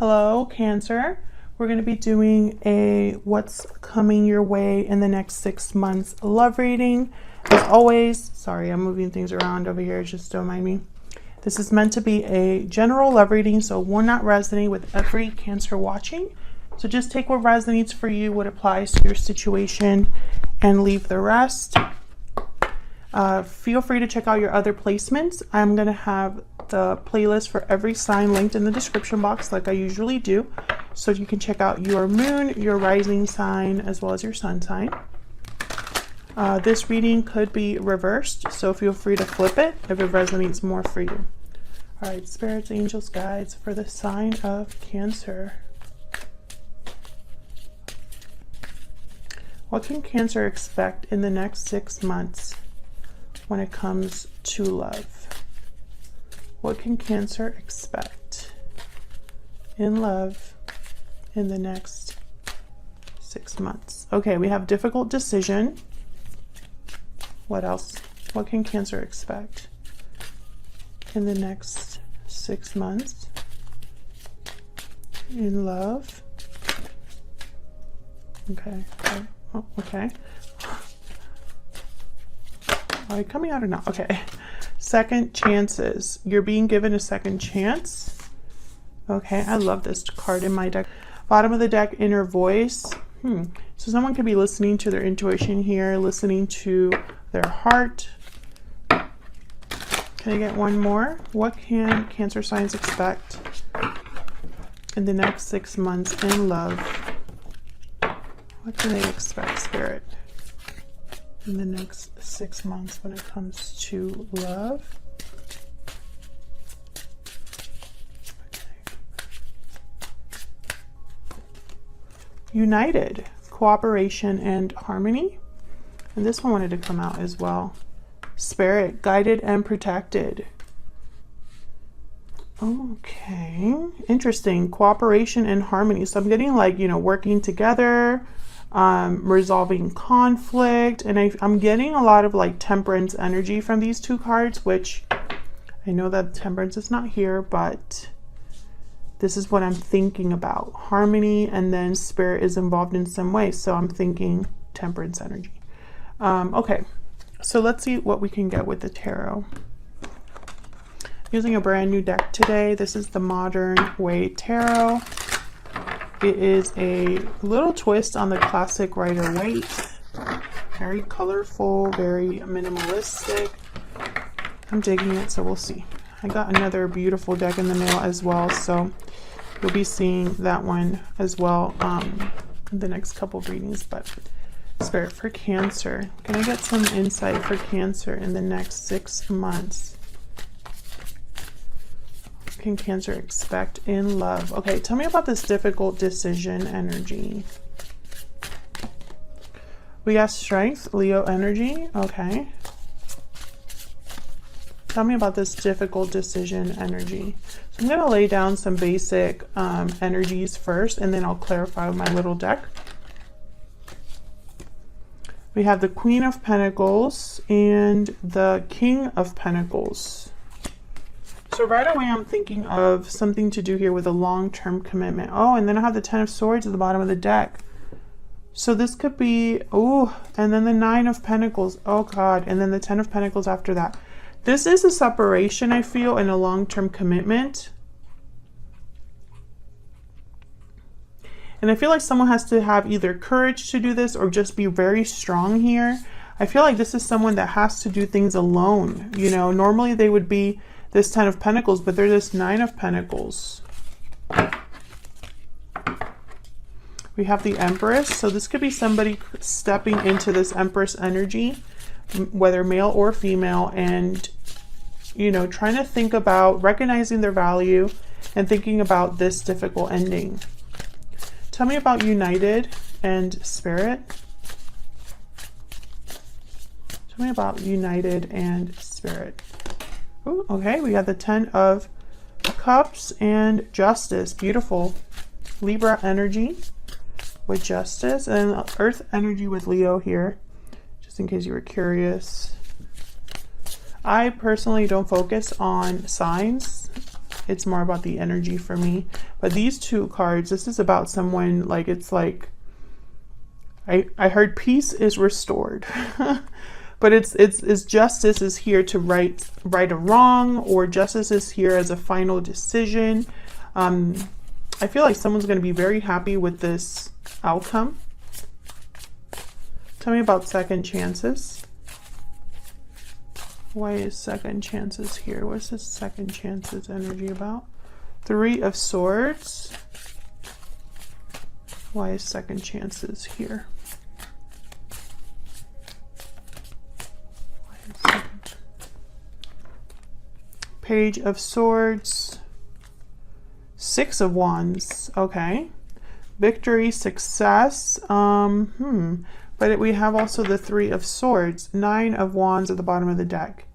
Hello, Cancer. We're going to be doing a what's coming your way in the next 6 months love reading. As always, sorry, I'm moving things around over here, just don't mind me. This is meant to be a general love reading, so it will not resonate with every Cancer watching. So just take what resonates for you, what applies to your situation, and leave the rest. Feel free to check out your other placements. I'm going to have the playlist for every sign linked in the description box like I usually do. So you can check out your moon, your rising sign, as well as your sun sign. This reading could be reversed, so feel free to flip it if it resonates more for you. All right, spirits, angels, guides for the sign of Cancer. What can Cancer expect in the next 6 months when it comes to love? What can Cancer expect in love in the next 6 months? Okay, we have difficult decision. What else? What can Cancer expect in the next 6 months in love? Okay. Oh, okay. Are they coming out or not? Okay. Second chances. You're being given a second chance. Okay, I love this card in my deck. Bottom of the deck, inner voice. So someone could be listening to their intuition here, listening to their heart. Can I get one more? What can Cancer signs expect in the next 6 months in love? What can they expect, Spirit, in the next 6 months when it comes to love? Okay. United, cooperation and harmony. And this one wanted to come out as well. Spirit, guided and protected. Okay, interesting. Cooperation and harmony. So I'm getting like, working together, resolving conflict, and I'm getting a lot of like temperance energy from these two cards, which I know that temperance is not here, but this is what I'm thinking about. Harmony, and then spirit is involved in some way, so I'm thinking temperance energy. Okay, so let's see what we can get with the tarot. Using a brand new deck today. This is the Modern Way Tarot. It is a little twist on the classic Rider-Waite. Very colorful, very minimalistic. I'm digging it, so we'll see. I got another beautiful deck in the mail as well, so you'll be seeing that one as well in the next couple of readings. But Spirit, for Cancer, can I get some insight for Cancer in the next 6 months? What can Cancer expect in love? Okay, tell me about this difficult decision energy. We got Strength, Leo energy. Okay. Tell me about this difficult decision energy. So I'm going to lay down some basic energies first, and then I'll clarify with my little deck. We have the Queen of Pentacles and the King of Pentacles. So right away I'm thinking of something to do here with a long-term commitment. Oh, and then I have the Ten of Swords at the bottom of the deck. So this could be, oh, and then the Nine of Pentacles. Oh God, and then the Ten of Pentacles after that. This is a separation, I feel, and a long-term commitment. And I feel like someone has to have either courage to do this or just be very strong here. I feel like this is someone that has to do things alone. Normally they would be this Ten of Pentacles, but they're this Nine of Pentacles. We have the Empress. So this could be somebody stepping into this Empress energy, whether male or female, and, trying to think about recognizing their value and thinking about this difficult ending. Tell me about United and Spirit. Tell me about United and Spirit. Ooh, okay, we got the Ten of Cups and Justice. Beautiful. Libra energy with Justice, and Earth energy with Leo here, just in case you were curious. I personally don't focus on signs. it's more about the energy for me. But these two cards, this is about someone, like, it's like, I heard peace is restored. But it's justice is here to right a wrong, or justice is here as a final decision. I feel like someone's going to be very happy with this outcome. Tell me about second chances. Why is second chances here? What's this second chances energy about? Three of Swords. Why is second chances here? Page of Swords. Six of Wands. Okay. Victory, success. But we have also the Three of Swords. Nine of Wands at the bottom of the deck.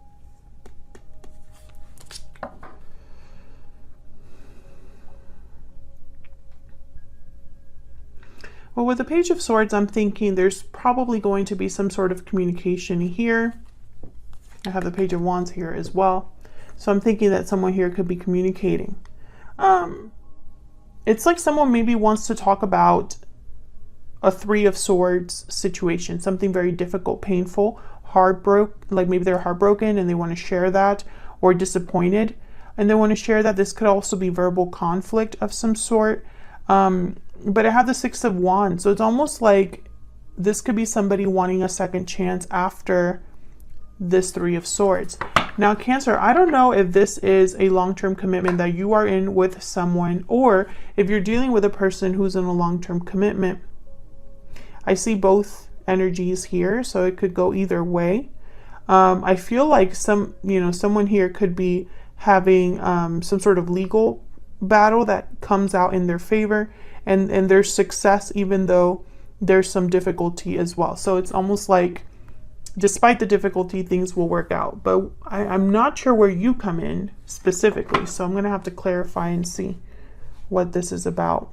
Well, with the Page of Swords, I'm thinking there's probably going to be some sort of communication here. I have the Page of Wands here as well. So I'm thinking that someone here could be communicating. It's like someone maybe wants to talk about a Three of Swords situation, something very difficult, painful, like maybe they're heartbroken and they want to share that, or disappointed and they want to share that. This could also be verbal conflict of some sort. But I have the Six of Wands, so it's almost like this could be somebody wanting a second chance after this Three of Swords. Now, Cancer, I don't know if this is a long-term commitment that you are in with someone, or if you're dealing with a person who's in a long-term commitment. I see both energies here, so it could go either way. I feel like someone here could be having some sort of legal battle that comes out in their favor, and there's success even though there's some difficulty as well. So it's almost like despite the difficulty, things will work out. But I'm not sure where you come in specifically, so I'm going to have to clarify and see what this is about.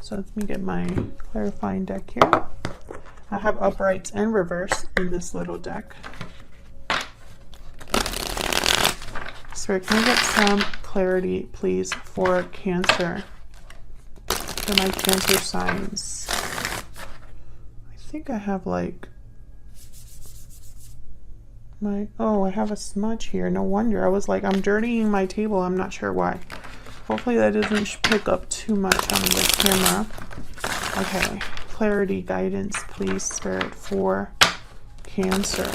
So let me get my clarifying deck here. I have uprights and reverse in this little deck. Spirit, can I get some clarity, please, for Cancer? For my Cancer signs. I think I have like I have a smudge here. No wonder. I was like, I'm dirtying my table. I'm not sure why. Hopefully that doesn't pick up too much on the camera. Okay, clarity, guidance, please, Spirit, for Cancer.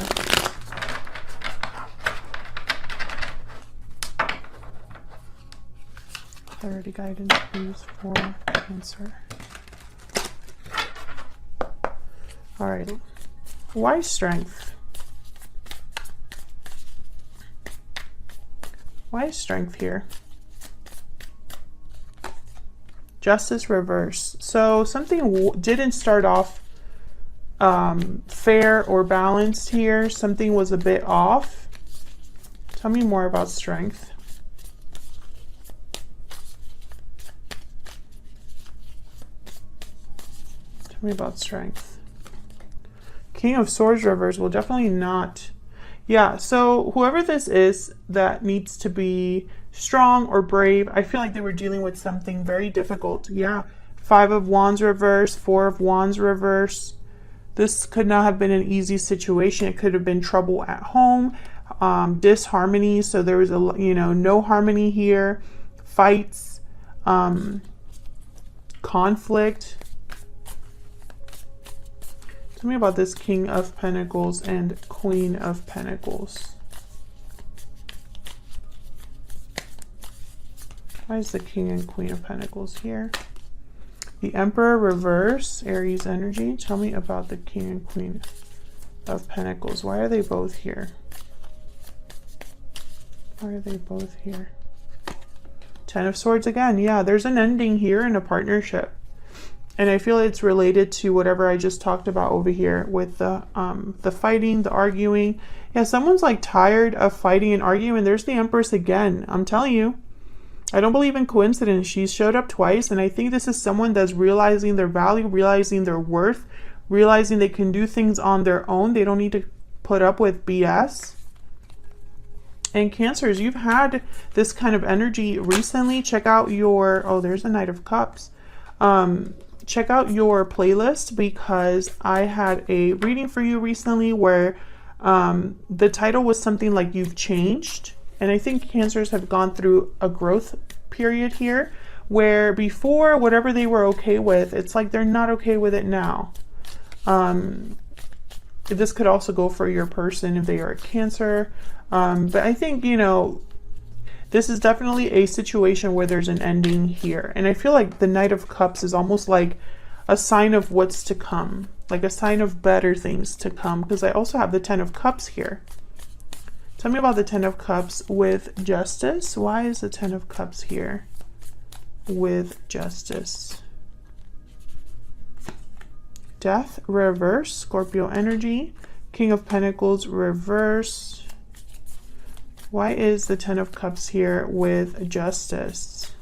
Clarity, guidance, please, for Cancer. All right. Why strength? Why is strength here? Justice reverse. So something didn't start off fair or balanced here. Something was a bit off. Tell me more about strength. Tell me about strength. King of Swords reverse will definitely not. Yeah, so whoever this is that needs to be strong or brave, I feel like they were dealing with something very difficult. Yeah, Five of Wands reverse, Four of Wands reverse. This could not have been an easy situation. It could have been trouble at home, disharmony. So there was no harmony here, fights, conflict. Tell me about this King of Pentacles and Queen of Pentacles. Why is the King and Queen of Pentacles here? The Emperor reverse, Aries energy. Tell me about the King and Queen of Pentacles. Why are they both here? Why are they both here? Ten of Swords again. Yeah, there's an ending here in a partnership. And I feel it's related to whatever I just talked about over here with the fighting, the arguing. Yeah, someone's like tired of fighting and arguing. There's the Empress again. I'm telling you, I don't believe in coincidence. She's showed up twice, and I think this is someone that's realizing their value, realizing their worth, realizing they can do things on their own. They don't need to put up with BS. And Cancers, you've had this kind of energy recently. Check out your, oh, there's the Knight of Cups. Check out your playlist, because I had a reading for you recently where the title was something like you've changed. And I think Cancers have gone through a growth period here where before, whatever they were okay with, it's like they're not okay with it now. This could also go for your person if they are a Cancer. But I think, you know, this is definitely a situation where there's an ending here. And I feel like the Knight of Cups is almost like a sign of what's to come, like a sign of better things to come, because I also have the Ten of Cups here. Tell me about the Ten of Cups with Justice. Why is the Ten of Cups here with Justice? Death, reverse, Scorpio energy. King of Pentacles, reverse. Why is the Ten of Cups here with Justice?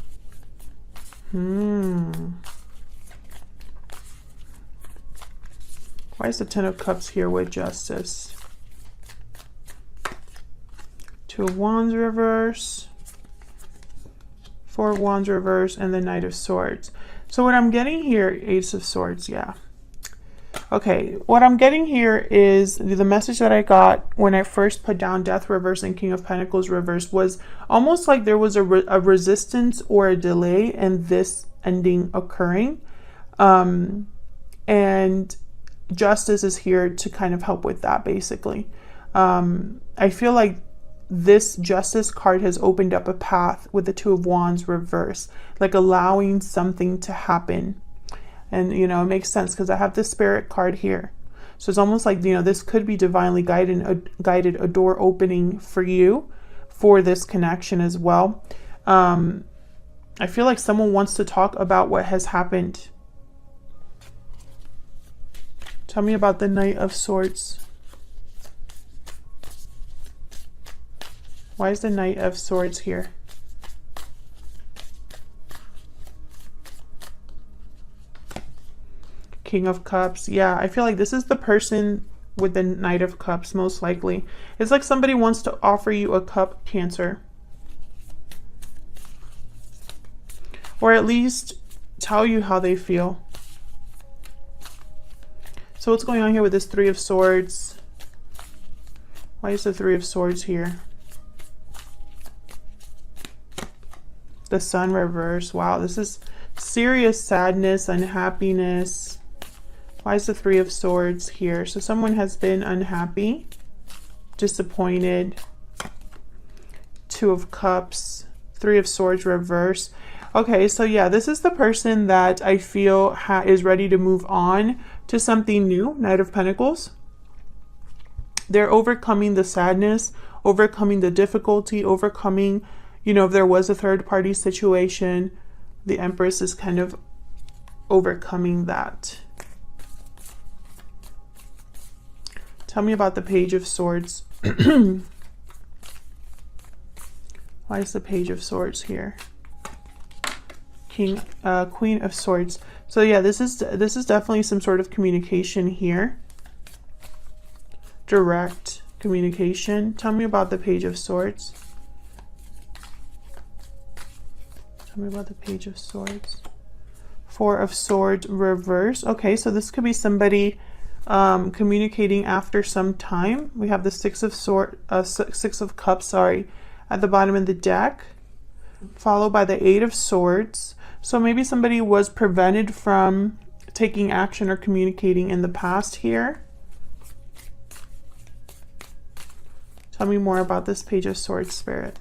Why is the Ten of Cups here with Justice? Two of Wands reverse. Four of Wands reverse, and the Knight of Swords. So what I'm getting here, Ace of Swords, yeah. Okay, what I'm getting here is the message that I got when I first put down Death reverse and King of Pentacles reverse was almost like there was a resistance or a delay in this ending occurring. And Justice is here to kind of help with that, basically. I feel like this Justice card has opened up a path with the Two of Wands reverse, like allowing something to happen. And, you know, it makes sense because I have the Spirit card here. So it's almost like, you know, this could be divinely guided, a door opening for you for this connection as well. I feel like someone wants to talk about what has happened. Tell me about the Knight of Swords. Why is the Knight of Swords here? King of Cups. Yeah, I feel like this is the person with the Knight of Cups, most likely. It's like somebody wants to offer you a cup, Cancer. Or at least tell you how they feel. So what's going on here with this Three of Swords? Why is the Three of Swords here? The Sun reverse. Wow, this is serious sadness, unhappiness. Why is the Three of Swords here? So someone has been unhappy, disappointed. Two of Cups, Three of Swords reverse. Okay, so yeah, this is the person that I feel is ready to move on to something new. Knight of Pentacles. They're overcoming the sadness, overcoming the difficulty, overcoming, you know, if there was a third party situation, the Empress is kind of overcoming that. Tell me about the Page of Swords. Why is the Page of Swords here? Queen of Swords. So yeah, this is definitely some sort of communication here. Direct communication. Tell me about the Page of Swords. Tell me about the Page of Swords. Four of Swords reverse. Okay, so this could be somebody communicating after some time. We have the Six of Cups, sorry, at the bottom of the deck, followed by the Eight of Swords. So maybe somebody was prevented from taking action or communicating in the past here. Tell me more about this Page of Swords, Spirit.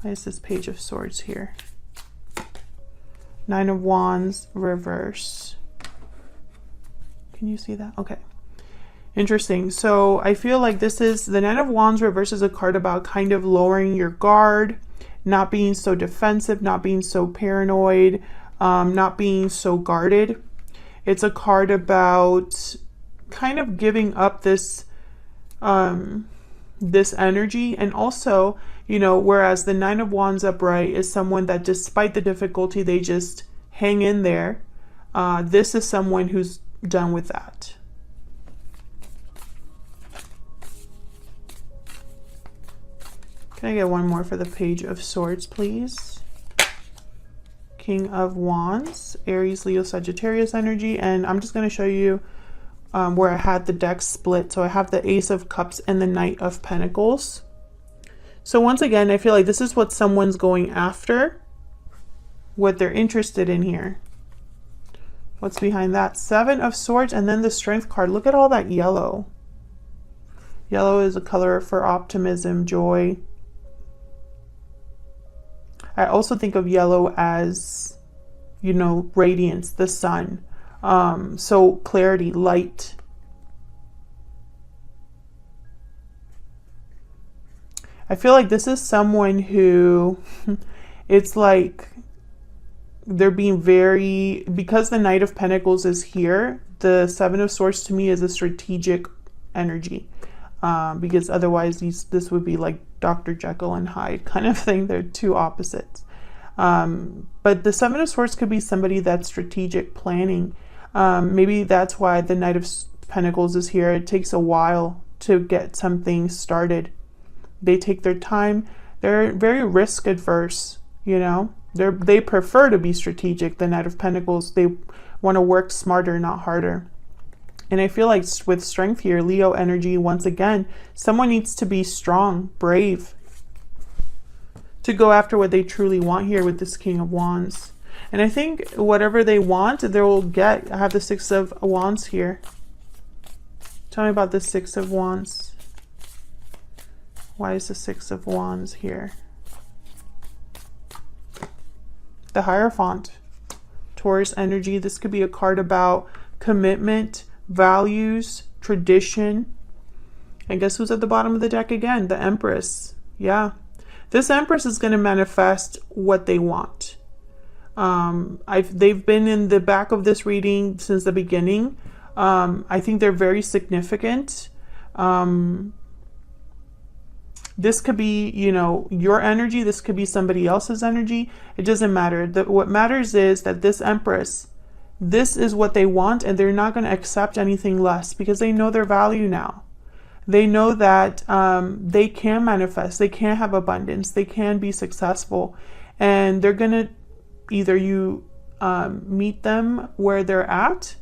Why is this Page of Swords here? Nine of Wands reverse. Can you see that? Okay. Interesting. So I feel like this is the Nine of Wands reverse is a card about kind of lowering your guard, not being so defensive, not being so paranoid, not being so guarded. It's a card about kind of giving up this this energy, and also, you know, whereas the Nine of Wands upright is someone that despite the difficulty, they just hang in there. This is someone who's done with that. Can I get one more for the Page of Swords, please? King of Wands, Aries, Leo, Sagittarius energy. And I'm just going to show you where I had the deck split. So I have the Ace of Cups and the Knight of Pentacles. So once again, I feel like this is what someone's going after, what they're interested in here. What's behind that? Seven of Swords and then the Strength card. Look at all that yellow. Yellow is a color for optimism, joy. I also think of yellow as, you know, radiance, the sun. So clarity, light. I feel like this is someone who, it's like they're being very, because the Knight of Pentacles is here, the Seven of Swords to me is a strategic energy. Because otherwise this would be like Dr. Jekyll and Hyde kind of thing. They're two opposites. But the Seven of Swords could be somebody that's strategic planning. Maybe that's why the Knight of Pentacles is here. It takes a while to get something started. They take their time. They're very risk adverse, you know. They prefer to be strategic. The Knight of Pentacles, they want to work smarter, not harder. And I feel like with Strength here, Leo energy, once again, someone needs to be strong, brave, to go after what they truly want here with this King of Wands. And I think whatever they want, they will get. I have the Six of Wands here. Tell me about the Six of Wands. Why is the Six of Wands here? The Hierophant. Taurus energy. This could be a card about commitment, values, tradition. And guess who's at the bottom of the deck again? The Empress. Yeah. This Empress is going to manifest what they want. They've been in the back of this reading since the beginning. I think they're very significant. This could be, you know, your energy. This could be somebody else's energy. It doesn't matter. What matters is that this Empress, this is what they want, and they're not going to accept anything less because they know their value now. They know that they can manifest, they can have abundance, they can be successful, and they're going to either you meet them where they're at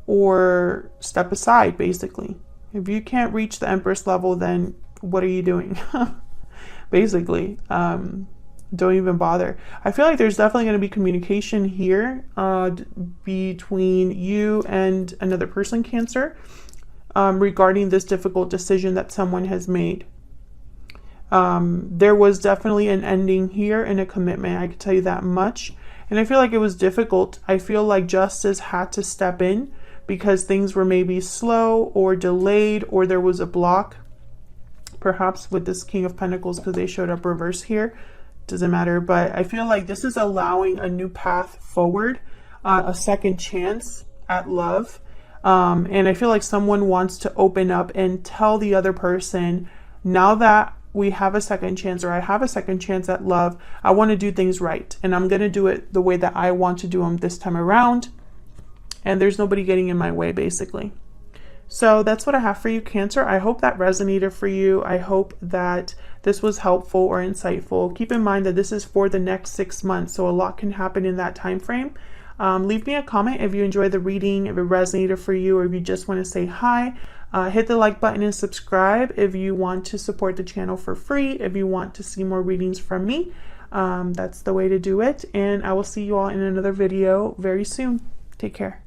or step aside, basically. If you can't reach the Empress level, then what are you doing? Basically. Don't even bother. I feel like there's definitely going to be communication here between you and another person, Cancer, regarding this difficult decision that someone has made. There was definitely an ending here and a commitment. I can tell you that much. And I feel like it was difficult. I feel like justice had to step in because things were maybe slow or delayed, or there was a block. Perhaps with this King of Pentacles, because they showed up reverse here. Doesn't matter, but I feel like this is allowing a new path forward, a second chance at love. And I feel like someone wants to open up and tell the other person, now that we have a second chance, or I have a second chance at love, I want to do things right. And I'm going to do it the way that I want to do them this time around. And there's nobody getting in my way, basically. So that's what I have for you, Cancer. I hope that resonated for you. I hope that this was helpful or insightful. Keep in mind that this is for the next 6 months, so a lot can happen in that time frame. Leave me a comment if you enjoyed the reading, if it resonated for you, or if you just want to say hi. Hit the like button and subscribe if you want to support the channel for free, if you want to see more readings from me. That's the way to do it. And I will see you all in another video very soon. Take care.